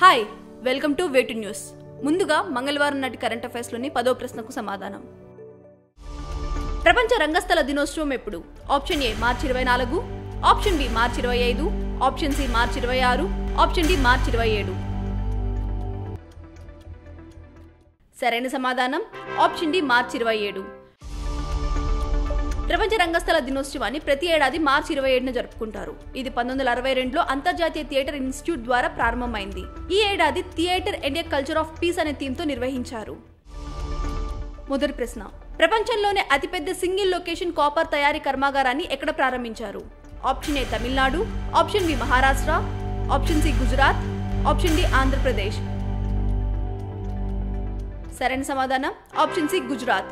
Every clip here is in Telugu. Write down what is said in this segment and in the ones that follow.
హాయ్ వెల్కమ్ టు వేటు న్యూస్. ముందుగా మంగళవారం నాటి కరెంట్ అఫైర్స్లోని 10వ ప్రశ్నకు సమాధానం. ప్రపంచ రంగస్థల దినోత్సవం ఎప్పుడు? ఆప్షన్ ఏ మార్చి 24, ఆప్షన్ బి మార్చి 25, ఆప్షన్ సి మార్చి 26, ఆప్షన్ డి మార్చి 27. సరైన సమాధానం ఆప్షన్ డి మార్చి 27. ప్రపంచ రంగస్థల దినోత్సవాన్ని ప్రతి ఏడాది మార్చి 27న జరుపుకుంటారు. ఇది 1962లో అంతర్జాతీయ థియేటర్ ఇన్స్టిట్యూట్ ద్వారా ప్రారంభమైంది. ఈ ఏడాది theatre India culture of piece అనే థీమ్తో నిర్వహించారు. మొదటి ప్రశ్న, ప్రపంచంలోనే అతిపెద్ద సింగిల్ లొకేషన్ కాపర్ తయారీ కర్మాగారాన్ని ఎక్కడ ప్రారంభించారు? Option A Tamil Nadu, option B Maharashtra, option C Gujarat, option D Andhra Pradesh. సరైన సమాధానం ఆప్షన్ సి గుజరాత్.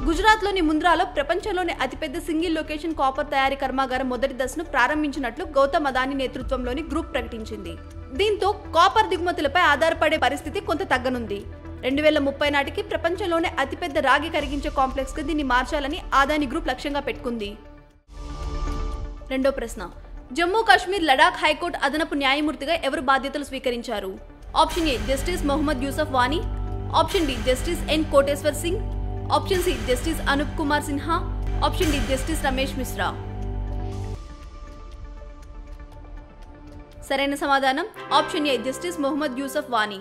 గుజరాత్లోని ముంద్రాలో ప్రపంచంలోని అతిపెద్ద సింగిల్ లొకేషన్ కాపర్ తయారీ కర్మాగారం మొదటి దశను ప్రారంభించినట్లు గౌతమ్ అదానీ నేతృత్వంలోని గ్రూప్ ప్రకటించింది. దీంతో కాపర్ దిగుమతులపై ఆధారపడే పరిస్థితి కొంత తగ్గనుంది. 2030 నాటికి ప్రపంచంలోనే అతిపెద్ద రాగి కరిగించే కాంప్లెక్స్ గా దీన్ని మార్చాలని అదానీ గ్రూప్ లక్ష్యంగా పెట్టుకుంది. రెండో ప్రశ్న, జమ్మూ కాశ్మీర్ లడాక్ హైకోర్టు అదనపు న్యాయమూర్తిగా ఎవరు బాధ్యతలు స్వీకరించారు? Option A justice Mohammad Yousuf Wani, option B justice N Koteshwar Singh, option C justice Anoop Kumar Sinha, option D justice Ramesh Mishra. సరైన సమాధానం option A justice Mohammad Yousuf Wani.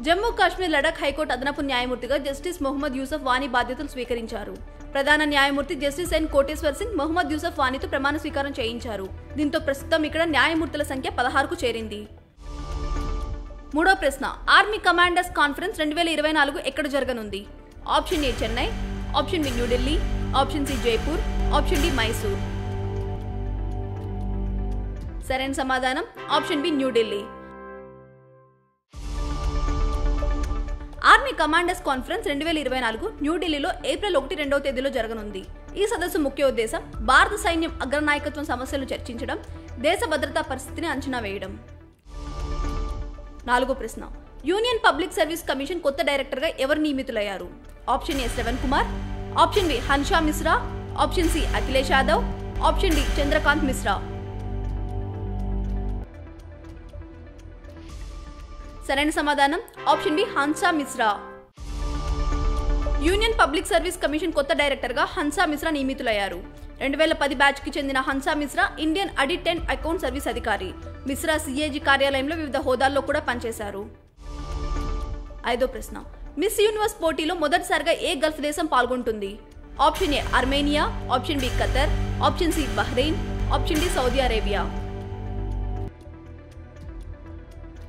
Jammu Kashmir Ladakh high court అదనపు న్యాయమూర్తిగా జస్టిస్ మొహమ్మద్ యూసఫ్ వానీ బాధ్యతలు స్వీకరించారు. ప్రధాన న్యాయమూర్తి జస్టిస్ ఎన్ కోటేశ్వర్ సింగ్ మొహమ్మద్ యూసఫ్ వానీతో ప్రమాణ స్వీకారం చేయించారు. దీంతో ప్రస్తుతం ఇక్కడ న్యాయమూర్తుల సంఖ్య 16కు చేరింది. మూడో ప్రశ్న, ఆర్మీ కమాండర్స్ కాన్ఫరెన్స్ 2024 ఎక్కడ జరగనుంది? Option A Chennai, option B New Delhi, option C Jaipur, option D Mysore. సరైన సమాధానం option B New Delhi. Army commanders conference 2024 న్యూఢిల్లీలో ఏప్రిల్ 1-2వ తేదీలో జరగనుంది. ఈ సదస్సు ముఖ్య ఉద్దేశం భారత సైన్యం అగ్రనాయకత్వం సమస్యలను చర్చించడం, దేశ భద్రతా పరిస్థితిని అంచనా వేయడం. నాలుగో ప్రశ్న, యూనియన్ పబ్లిక్ సర్వీస్ కమిషన్ కొత్త డైరెక్టర్ గా ఎవరు నియమితులయ్యారు? Option A Shravan Kumar, option B Hansha Mishra, option C Akhilesh Yadav, option D Chandrakant Mishra. సరైన సమాధానం option B Hansha Mishra. Union public service commission కొత్త డైరెక్టర్ గా హన్షా మిశ్రా నియమితులయ్యారు. 2010 బ్యాచ్ కి చెందిన Hansha Mishra Indian audit and account service అధికారి. మిశ్రా సిఏజీ కార్యాలయంలో వివిధ హోదాల్లో కూడా పనిచేశారు. ఐదో ప్రశ్న, మిస్ యూనివర్స్ పోటీలో మొదటిసారిగా ఏ గల్ఫ్ దేశం పాల్గొంటుంది? Option A Armenia, option B Qatar, option C Bahrain, option D Saudi Arabia.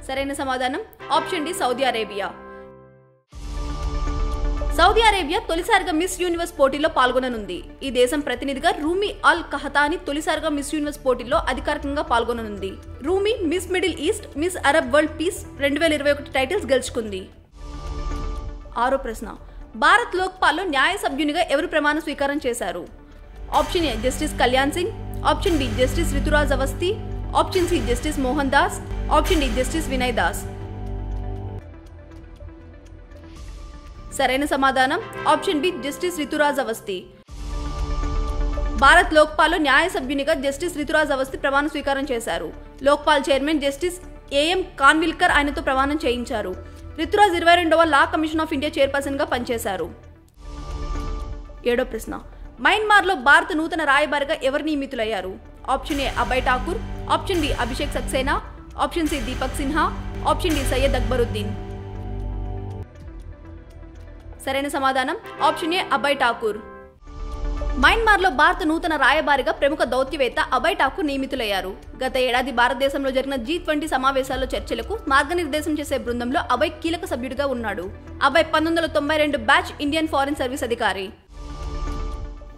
సరైన సమాధానం option D Saudi Arabia. Saudi Arabia తొలిసారిగా మిస్ యూనివర్స్ పోటీలో పాల్గొననుంది. ఈ దేశం ప్రతినిధిగా రూమీ అల్ కహతాని తొలిసారిగా మిస్ యూనివర్స్ పోటీలో అధికారికంగా పాల్గొననుంది. Rumy Miss Middle East, Miss Arab World Peace 2021 titles గెలుచుకుంది. ఆరో ప్రశ్న, భారత్ లోక్పాల్లో న్యాయ సభ్యునిగా ఎవరు ప్రమాణ స్వీకారం చేశారు? Option A justice Kalyan Singh, option B justice Rituraj Awasthi, option C justice Mohan Das, option D justice Vinay Das. సరైన సమాధానం option B justice Rituraj Awasthi. Bharat లోక్పాల్లో న్యాయ సభ్యునిగా జస్టిస్ రితురాజ్ అవస్థి ప్రమాణ స్వీకారం చేశారు. Lokpal chairman justice AM Khanwilkar ఆయనతో ప్రమాణం చేయించారు. రితురాజ్ 22వ law commission of India chairperson గా పనిచేశారు. ఏడో ప్రశ్న, మయన్మార్లో భారత నూతన రాయబారిగా ఎవరు నియమితులయ్యారు? Option A Abhay Thakur, option B Abhishek Saxena, option C Deepak Sinha, option D Syed Akbaruddin. సరైన సమాధానం ఆప్షన్ ఏ అభయ్ ఠాకూర్. మయన్మార్లో భారత నూతన రాయబారిగా ప్రముఖ దౌత్యవేత్త అభయ్ ఠాకూర్ నియమితులయ్యారు. గత ఏడాది భారతదేశంలో జరిగిన G20 సమావేశాల్లో చర్చలకు మార్గనిర్దేశం చేసే బృందంలో అభయ్ కీలక సభ్యుడిగా ఉన్నాడు. Abhay 1992 batch Indian foreign service అధికారి.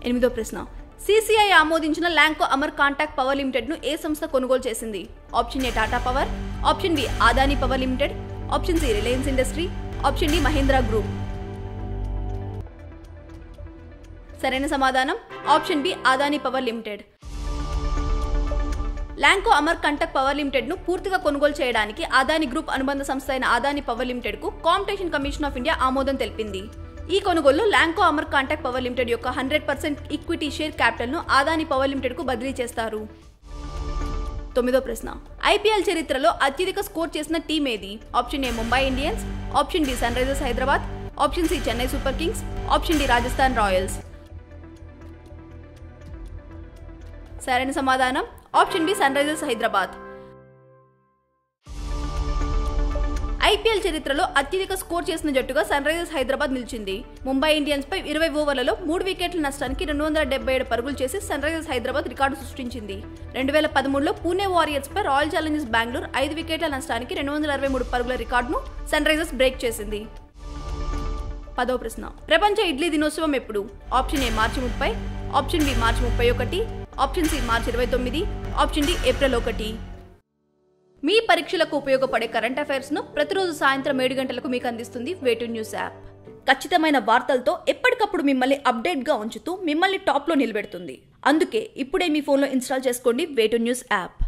ఎనిమిదో ప్రశ్న, CCI ఆమోదించిన Lanco Amarkantak power limited ను ఏ సంస్థ కొనుగోలు చేసింది? Option A Tata power, option B Adani power limited, option C Reliance industry, option D Mahindra group. సరైన సమాధానం option B Adani power limited. Lanco Amarkantak power limited ను పూర్తిగా కొనుగోలు చేయడానికి అదానీ గ్రూప్ అనుబంధ సంస్థ అయిన అదానీ పవర్ లిమిటెడ్ కు కాంపిటీషన్ కమిషన్ ఆఫ్ ఇండియా ఆమోదం తెలిపింది. ఈ కొనుగోలులో Lanco Amarkantak power limited యొక్క 100% ఈక్విటీ షేర్ క్యాపిటల్ ను అదానీ పవర్ లిమిటెడ్ కు బదిలీ చేస్తారు. 9వ ప్రశ్న ఐపీఎల్ చరిత్రలో అత్యధిక స్కోర్ చేసిన టీం ఏది? Option A Mumbai Indians, option B Sunrisers Hyderabad, option C Chennai Super Kings, option D Rajasthan Royals. సరైన సమాధానం option B Sunrisers Hyderabad. IPL చరిత్రలో అత్యధిక స్కోర్ చేసిన జట్టుగా సన్ రైజర్స్ హైదరాబాద్ నిలిచింది. ముంబై ఇండియన్స్ పై 20 ఓవర్లలో 3 వికెట్ల నష్టానికి 277 పరుగులు చేసి సన్ రైజర్స్ హైదరాబాద్ రికార్డు సృష్టించింది. 2013లో పూణే వారియర్స్ పై రాయల్ ఛాలెంజర్స్ బెంగళూరు 5 వికెట్ల నష్టానికి 263 పరుగుల రికార్డును సన్ రైజర్స్ బ్రేక్ చేసింది. 10వ ప్రశ్న ప్రపంచ ఇడ్లీ దినోత్సవం ఎప్పుడు? ఆప్షన్ ఏ మార్చి 30, ఆప్షన్ బి మార్చి 31, ఆప్షన్ సి మార్చి 29, ఆప్షన్ డి ఏప్రిల్ 1. మీ పరీక్షలకు ఉపయోగపడే కరెంట్ అఫైర్స్ ను ప్రతిరోజు సాయంత్రం 7 గంటలకు మీకు అందిస్తుంది వేటు న్యూస్ యాప్. ఖచ్చితమైన వార్తలతో ఎప్పటికప్పుడు మిమ్మల్ని అప్డేట్ గా ఉంచుతూ మిమ్మల్ని టాప్ లో నిలబెడుతుంది. అందుకే ఇప్పుడే మీ ఫోన్లో ఇన్స్టాల్ చేసుకోండి వేటు న్యూస్ యాప్.